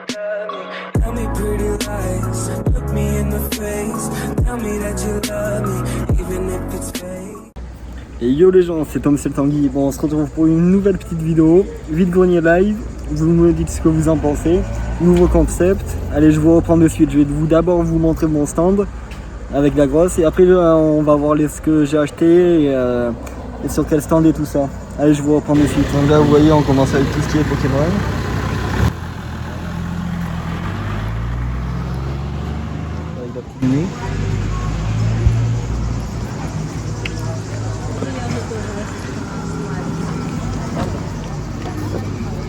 Tell me pretty lies, look me in the face. Tell me that you love me, even if it's fake. Et yo les gens, c'est Tom, c'est le Tanguy. Bon, on se retrouve pour une nouvelle petite vidéo. Vide grenier live, vous me dites ce que vous en pensez. Nouveau concept. Allez, je vous reprends de suite. Je vais d'abord vous montrer mon stand avec la grosse. Et après, on va voir ce que j'ai acheté et sur quel stand et tout ça. Allez, je vous reprends de suite. Donc là, vous voyez, on commence avec tout ce qui est Pokémon. Avec la petite nuit.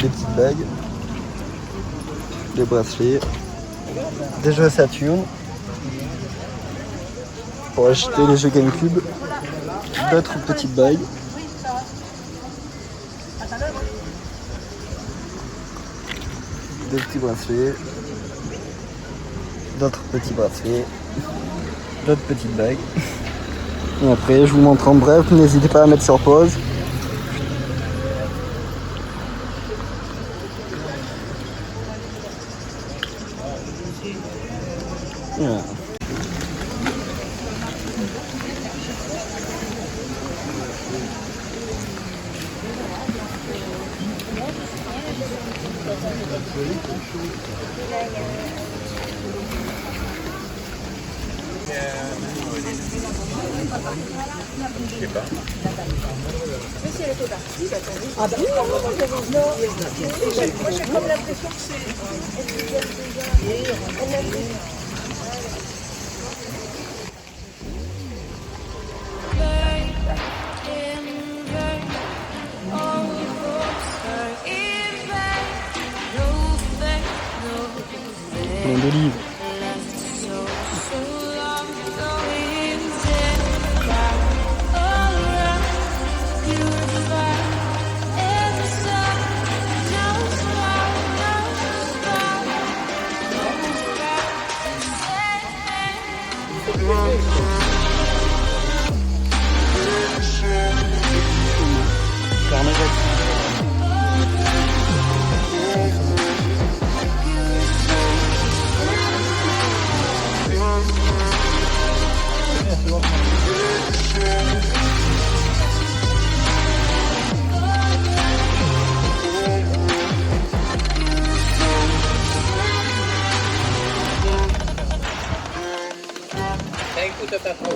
Des petites bagues, des bracelets, des jeux Saturn pour acheter les jeux GameCube, d'autres petites bagues, des petits bracelets, d'autres petits bracelets, d'autres petites bagues. Et après je vous montre en bref, n'hésitez pas à mettre sur pause. Yeah. Je sais pas. Ah bah oui, non, moi j'ai comme l'impression que c'est... Plein d'olives. Écoute ta trop.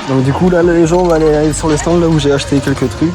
Donc du coup là les gens vont aller sur le stand là où j'ai acheté quelques trucs.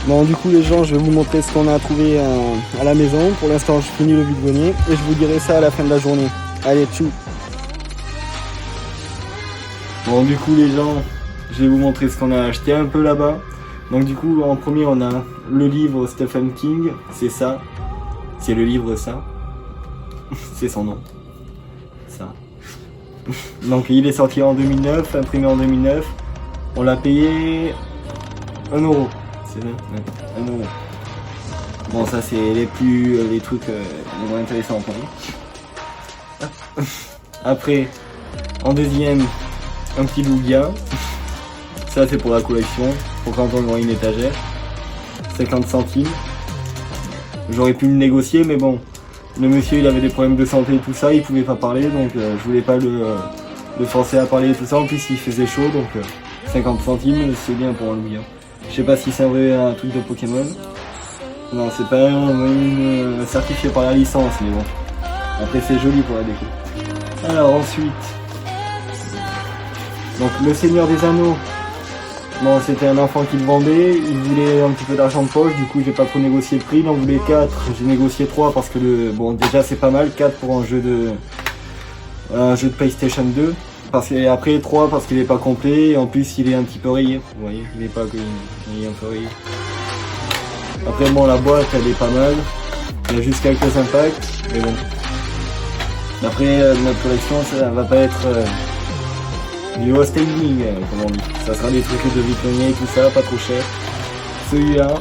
Bon, du coup les gens, je vais vous montrer ce qu'on a trouvé à la maison. Pour l'instant, je finis le vide-grenier et je vous dirai ça à la fin de la journée. Allez, tchou. Bon, du coup les gens, je vais vous montrer ce qu'on a acheté un peu là-bas. Donc du coup, en premier, on a le livre Stephen King. C'est ça. C'est le livre ça. C'est son nom. Ça. Donc il est sorti en 2009, imprimé en 2009. On l'a payé 1 euro. C'est bien, ouais, 1 euro. Bon, ça c'est les trucs les moins intéressants pour nous. Après, en deuxième, un petit Lugia. Ça c'est pour la collection, pour quand on voit une étagère. 50 centimes. J'aurais pu le négocier, mais bon, le monsieur il avait des problèmes de santé et tout ça, il pouvait pas parler, donc je voulais pas le forcer à parler et tout ça. En plus il faisait chaud, donc 50 centimes c'est bien pour un Lugia. Je sais pas si c'est un truc de Pokémon. Non, c'est pas une certifié par la licence, mais bon. Après c'est joli pour la déco. Alors ensuite, donc le Seigneur des Anneaux. Bon, c'était un enfant qui le vendait, il voulait un petit peu d'argent de poche, du coup j'ai pas trop négocié le prix, il en voulait 4, j'ai négocié 3 parce que bon déjà c'est pas mal, 4 pour un jeu de PlayStation 2, et après 3 parce qu'il est pas complet, et en plus il est un petit peu rayé, vous voyez, il est un peu rayé. Après bon, la boîte elle est pas mal, il y a juste quelques impacts, mais bon. Après notre collection ça va pas être du hostaging, comme on dit. Ça sera des trucs de vide-grenier et tout ça, pas trop cher. Celui-là,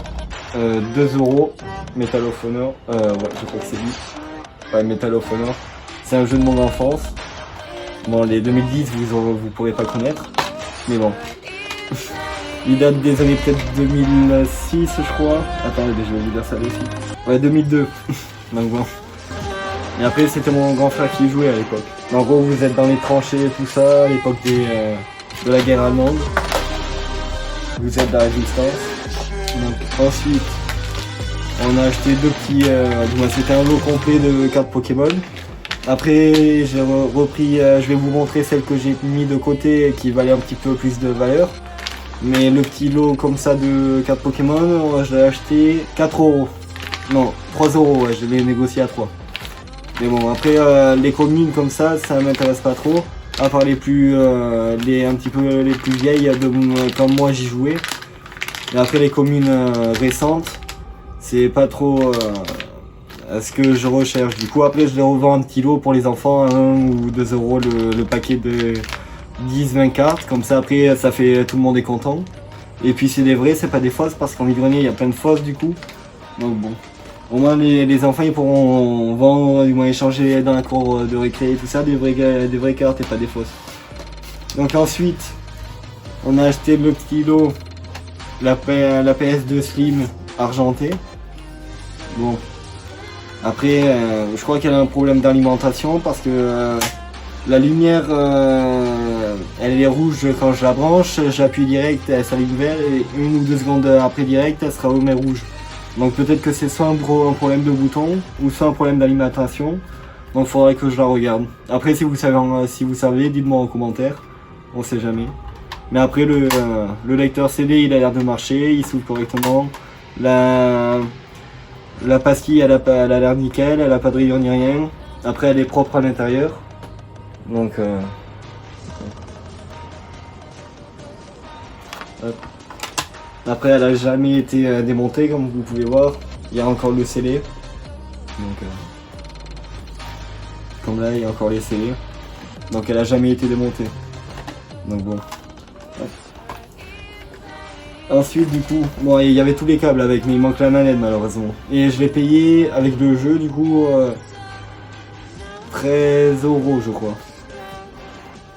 2 euros, Medal of Honor. Ouais, je crois que c'est lui. Ouais, Medal of Honor. C'est un jeu de mon enfance. Bon, les 2010, vous pourrez pas connaître. Mais bon. Il date des années peut-être 2006, je crois. Attendez, je vais vous dire ça dessus. Ouais, 2002. Donc bon. Et après, c'était mon grand frère qui jouait à l'époque. En gros, vous êtes dans les tranchées et tout ça, à l'époque de la guerre allemande. Vous êtes de la résistance. Donc, ensuite, on a acheté 2 petits... c'était un lot complet de cartes Pokémon. Après, j'ai repris... je vais vous montrer celles que j'ai mis de côté et qui valaient un petit peu plus de valeur. Mais le petit lot comme ça de cartes Pokémon, je l'ai acheté 4 euros. Non, 3 euros, ouais, je l'ai négocié à 3. Mais bon, après les communes comme ça m'intéresse pas trop, à part les plus un petit peu les plus vieilles comme moi j'y jouais. Et après les communes récentes, c'est pas trop ce que je recherche. Du coup après je les revends un petit lot pour les enfants, 1 ou 2 euros le paquet de 10-20 cartes, comme ça après ça fait tout le monde est content. Et puis c'est des vrais, c'est pas des fausses, parce qu'en vide-grenier il y a plein de fausses du coup. Donc bon. Au moins les enfants ils pourront vendre, du moins échanger dans la cour de récré et tout ça, des vraies cartes et pas des fausses. Donc ensuite, on a acheté le petit lot, la PS2 Slim argentée. Bon, après je crois qu'elle a un problème d'alimentation parce que la lumière elle est rouge quand je la branche, j'appuie direct, elle s'allume vert et 1 ou 2 secondes après direct elle sera au mer rouge. Donc peut-être que c'est soit un problème de bouton ou soit un problème d'alimentation. Donc il faudrait que je la regarde. Après si vous savez, dites-moi en commentaire. On sait jamais. Mais après le lecteur CD il a l'air de marcher, il s'ouvre correctement. La pastille elle a l'air nickel, elle a pas de rayures ni rien. Après elle est propre à l'intérieur. Donc hop. Après elle a jamais été démontée comme vous pouvez voir, il y a encore le scellé. Donc comme là il y a encore les scellés. Donc elle a jamais été démontée. Donc bon. Ensuite du coup, bon il y avait tous les câbles avec mais il manque la manette malheureusement. Et je l'ai payé avec le jeu du coup 13 euros je crois.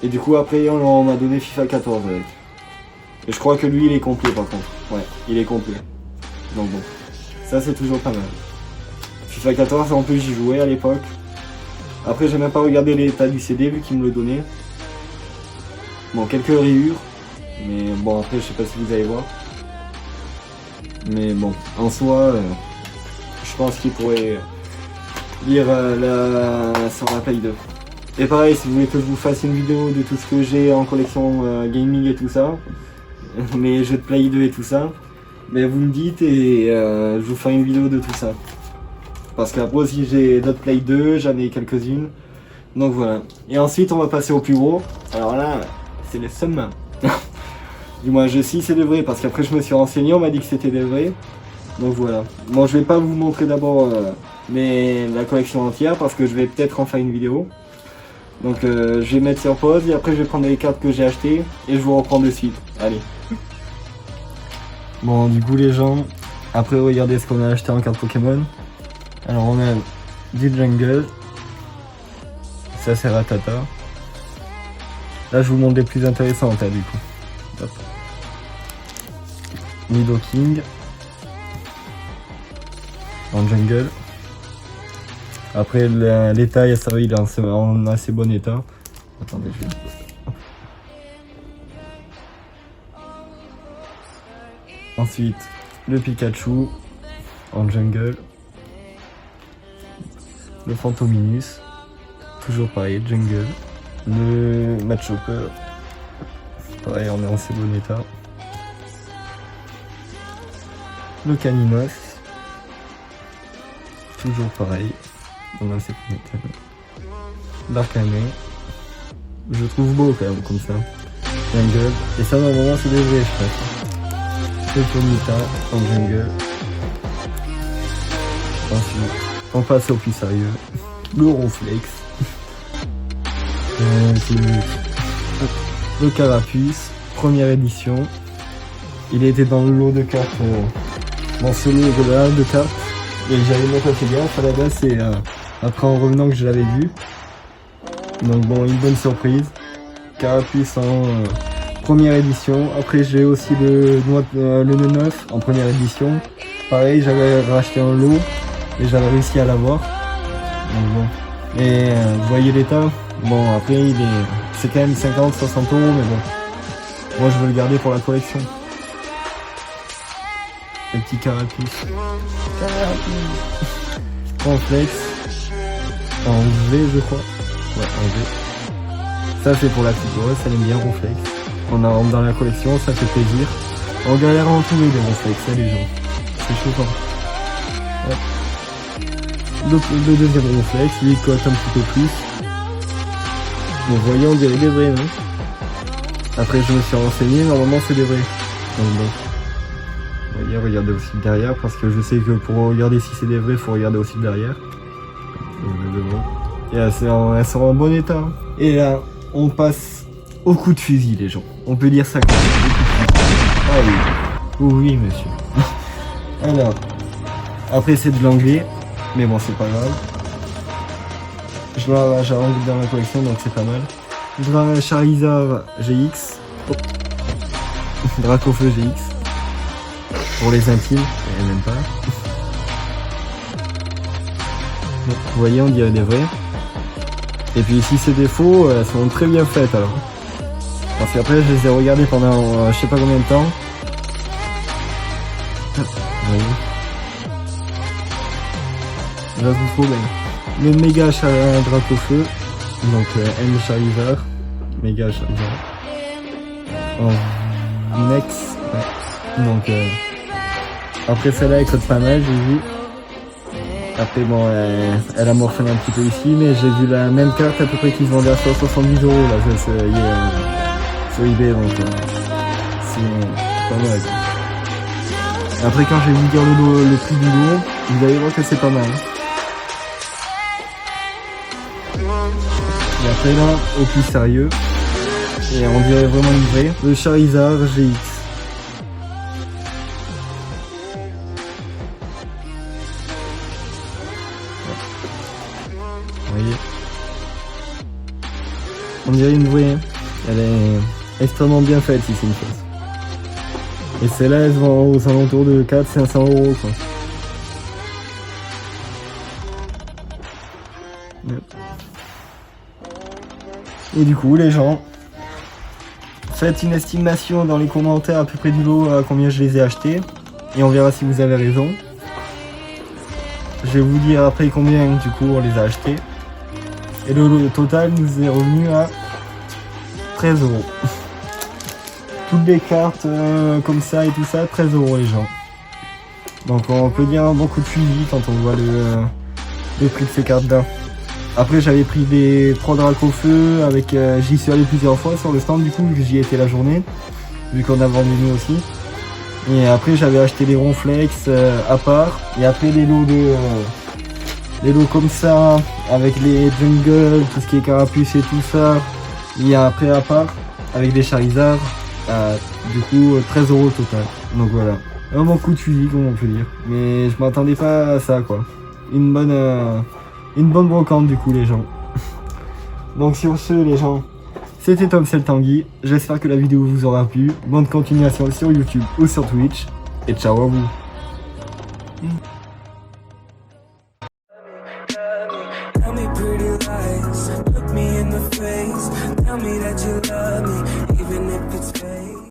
Et du coup après on m'a donné FIFA 14 avec. Et je crois que lui il est complet par contre. Ouais, il est complet. Donc bon, ça c'est toujours pas mal. FIFA 14 en plus j'y jouais à l'époque. Après j'ai même pas regardé l'état du CD vu qu'il me le donnait. Bon, quelques rayures. Mais bon après je sais pas si vous allez voir. Mais bon, en soi, je pense qu'il pourrait lire sur la Play 2. Et pareil, si vous voulez que je vous fasse une vidéo de tout ce que j'ai en collection gaming et tout ça, mes jeux de Play 2 et tout ça, Mais vous me dites et je vous ferai une vidéo de tout ça. Parce qu'après aussi j'ai d'autres Play 2, j'en ai quelques-unes. Donc voilà. Et ensuite on va passer au plus gros. Alors là, c'est les sommes. Du moins je sais c'est des vrais parce qu'après je me suis renseigné, on m'a dit que c'était des vrais. Donc voilà. Bon je vais pas vous montrer d'abord la collection entière parce que je vais peut-être en faire une vidéo. Donc je vais mettre sur pause et après je vais prendre les cartes que j'ai achetées et je vous reprends de suite. Allez. Bon du coup les gens, après regardez ce qu'on a acheté en cartes Pokémon. Alors on a du Jungle. Ça c'est Rattata. Là je vous montre les plus intéressantes du coup. Hop. Nidoking. En Jungle. Après l'état, ça va, il est en assez bon état. Attendez, je vais... Ensuite, le Pikachu en Jungle. Le Fantominus. Toujours pareil, Jungle. Le Machoper. Pareil, on est en assez bon état. Le Caninos. Toujours pareil. On a assez bon état. L'Arcané. Je trouve beau quand même comme ça. Jungle. Et ça normalement c'est des vrais je pense. Le Ponyta en Jungle. Ensuite, on passe au plus sérieux. Le Ronflex. Le Carapuce, première édition. Il était dans le lot de cartes, dans ce lot là de cartes. Et j'avais même pas fait gaffe, à la base c'est après en revenant que je l'avais vu. Donc bon, une bonne surprise. Carapuce en première édition. Après j'ai aussi le 9 en première édition. Pareil, j'avais racheté un lot et j'avais réussi à l'avoir. Donc bon. Et vous voyez l'état. Bon après c'est quand même 50-60 €, mais bon. Moi je veux le garder pour la collection. Le petit Carapuce. Ronflex. En V je crois. Ouais, en V. Ça c'est pour la petite grosse, elle aime bien Ronflex. On a dans la collection, ça fait plaisir. On galère à en trouver des Ronflex, ça les gens. C'est chauffant. Ouais. Le deuxième Ronflex, lui il cote un petit peu plus. Bon, vous voyez, on dirait des vrais, non? Après, je me suis renseigné, normalement, c'est des vrais. Donc, bon. Vous voyez, regardez aussi le derrière, parce que je sais que pour regarder si c'est des vrais, il faut regarder aussi le derrière. Et elles sont en bon état. Et là, on passe au coup de fusil, les gens. On peut dire ça comme ça. Ah oui. Oui, monsieur. Alors, après, c'est de l'anglais, mais bon, c'est pas grave. J'ai envie dans la collection donc c'est pas mal. Charizard GX. Oh. Dracofeu GX. Pour les intimes, et même pas. Donc, vous voyez, on dirait des vrais. Et puis si c'est des faux, elles sont très bien faites alors. Parce qu'après je les ai regardées pendant je sais pas combien de temps. Vous voyez. Là vous trouve bien. Le méga Dracofeu, donc M Charizard, méga Charizard, en Nex, ouais. Donc après celle-là elle cote pas mal, j'ai vu. Après bon, elle a morflé un petit peu ici, mais j'ai vu la même carte à peu près qui se vendait à 70 € là, sur eBay, donc c'est pas mal. Après quand je vais vous dire le prix du lot, vous allez voir que c'est pas mal. Et après là, au plus sérieux, et on dirait vraiment livré, le Charizard GX. Vous voyez, on dirait une vraie, elle est extrêmement bien faite si c'est une chose. Et celle-là elle se vend aux alentours de 400-500 € quoi. Et du coup les gens, faites une estimation dans les commentaires à peu près du lot à combien je les ai achetés. Et on verra si vous avez raison. Je vais vous dire après combien du coup on les a achetés. Et le lot total nous est revenu à 13 €. Toutes les cartes comme ça et tout ça, 13 € les gens. Donc on peut dire un bon coup de fusil quand on voit le prix de ces cartes d'un. Après j'avais pris des Pro Draco Feu avec j'y suis allé plusieurs fois sur le stand du coup vu que j'y étais la journée, vu qu'on a vendu nous aussi. Et après j'avais acheté les Ronflex à part. Et après les lots comme ça, avec les Jungle, tout ce qui est carapuce et tout ça. Il y a après à part, avec des Charizard, du coup 13 € au total. Donc voilà, un bon coup de fusil comme on peut dire. Mais je m'attendais pas à ça quoi. Une bonne brocante du coup les gens. Donc sur ce les gens, c'était Tomsel Tanguy. J'espère que la vidéo vous aura plu. Bonne continuation sur YouTube ou sur Twitch. Et ciao à vous. Tell me pretty lies, look me in the face. Tell me that you love me, even if it's fake.